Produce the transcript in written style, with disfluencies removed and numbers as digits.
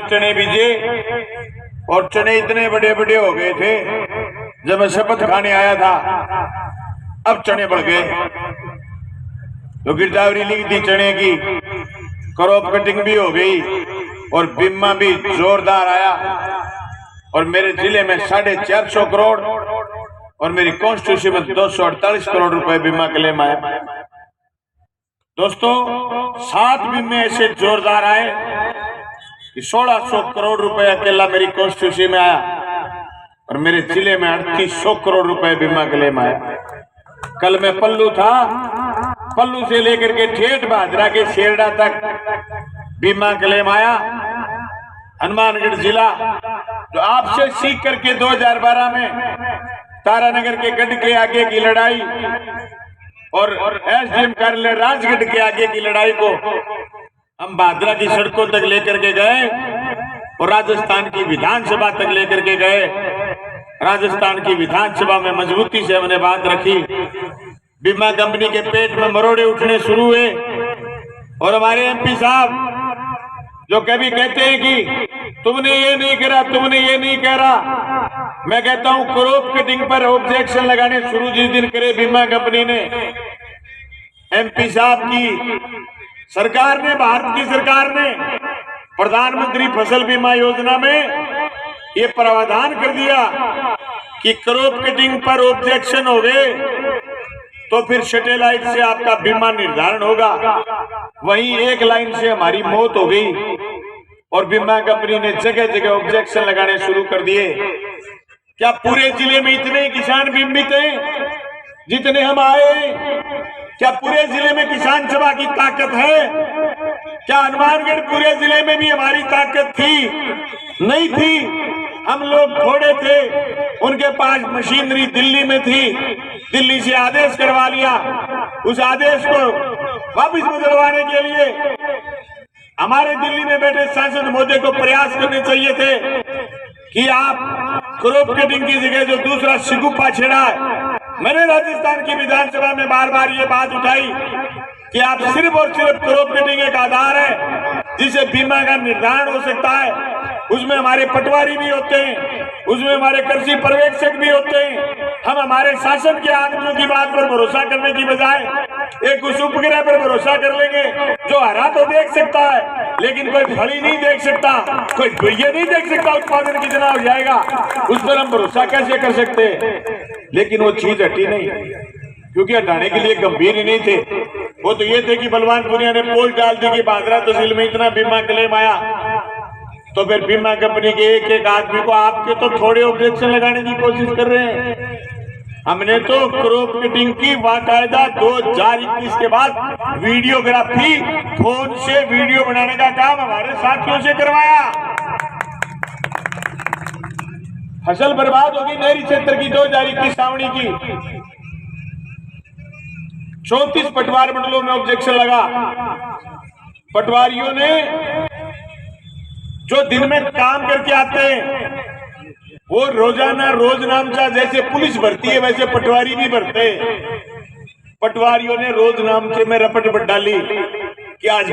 चने बीजे और चने इतने बड़े बड़े हो गए थे जब मैं शपथ खाने आया था। अब चने बढ़ गए तो गिरदावरी लिख दी चने की, क्रॉप कटिंग भी हो गई और बीमा भी जोरदार आया और मेरे जिले में 450 करोड़ और मेरी कॉन्स्टिट्यूंसी में 248 करोड़ रुपए बीमा क्लेम आया। दोस्तों 7 बीमे ऐसे जोरदार आए कि 1600 करोड़ रुपए अकेला मेरी कॉन्स्टिट्यूंसी में आया और मेरे जिले में 3800 करोड़ रुपए बीमा क्लेम आया। कल मैं पल्लू था, पल्लू से लेकर के ठेठ भादरा के शेरडा तक बीमा क्लेम आया। हनुमानगढ़ जिला जो आपसे सीख करके 2012 में तारानगर के गढ़ के आगे की लड़ाई और एसडीएम कार्यालय राजगढ़ के आगे की लड़ाई को हम भादरा की सड़कों तक लेकर के गए और राजस्थान की विधानसभा तक लेकर के गए। राजस्थान की विधानसभा में मजबूती से हमने बात रखी। बीमा कंपनी के पेट में मरोड़े उठने शुरू हुए और हमारे एमपी साहब जो कभी कहते हैं कि तुमने ये नहीं करा, तुमने ये नहीं करा, मैं कहता हूं क्रॉप कटिंग पर ऑब्जेक्शन लगाने शुरू जिस दिन करे बीमा कंपनी ने, एमपी साहब की सरकार ने, भारत की सरकार ने प्रधानमंत्री फसल बीमा योजना में ये प्रावधान कर दिया कि क्रॉप कटिंग पर ऑब्जेक्शन हो गए तो फिर सैटेलाइट से आपका बीमा निर्धारण होगा। वहीं एक लाइन से हमारी मौत हो गई और बीमा कंपनी ने जगह जगह ऑब्जेक्शन लगाने शुरू कर दिए। क्या पूरे जिले में इतने किसान बीमित हैं जितने हम आए? क्या पूरे जिले में किसान सभा की ताकत है? क्या हनुमानगढ़ पूरे जिले में भी हमारी ताकत थी? नहीं थी। हम लोग थोड़े थे, उनके पास मशीनरी दिल्ली में थी, दिल्ली से आदेश करवा लिया। उस आदेश को वापस बदलवाने के लिए हमारे दिल्ली में बैठे सांसद महोदय को प्रयास करने चाहिए थे कि आप क्रॉप कटिंग की जगह जो दूसरा शिगुप्पा छेड़ा है। मैंने राजस्थान की विधानसभा में बार बार ये बात उठाई कि आप सिर्फ और सिर्फ क्रॉप कटिंग एक आधार है जिसे बीमा का निर्धारण हो सकता है। उसमें हमारे पटवारी भी होते हैं, उसमें हमारे कृषि पर्यवेक्षक भी होते हैं। हम हमारे शासन के आंकड़ों की बात पर भरोसा करने की बजाय एक उस उपग्रह पर भरोसा कर लेंगे जो हरा तो देख सकता है लेकिन कोई फली नहीं देख सकता, कोई ये नहीं देख सकता उत्पादन कितना हो जाएगा, उस पर हम भरोसा कैसे कर सकते? लेकिन वो चीज हटी नहीं क्योंकि हटाने के लिए गंभीर ही नहीं थे। वो तो ये थे कि बलवानपुरिया ने पोस्ट डाल दी कि भादरा तहसील में इतना बीमा क्लेम आया, तो फिर बीमा कंपनी के एक एक आदमी को आपके तो थोड़े ऑब्जेक्शन लगाने की कोशिश कर रहे हैं। हमने तो क्रॉप कटिंग की बाकायदा 2021 के बाद वीडियोग्राफी, फोन से वीडियो बनाने का काम हमारे साथियों से करवाया। फसल बर्बाद होगी नहरी क्षेत्र की 2021 सावणी की। 34 पटवार मंडलों में ऑब्जेक्शन लगा। पटवारियों ने जो दिन में काम करके आते हैं वो रोजाना रोज नामचा, जैसे पुलिस भरती है वैसे पटवारी भी भरते हैं। पटवारियों ने रोज नामचे में रपट डाली कि आज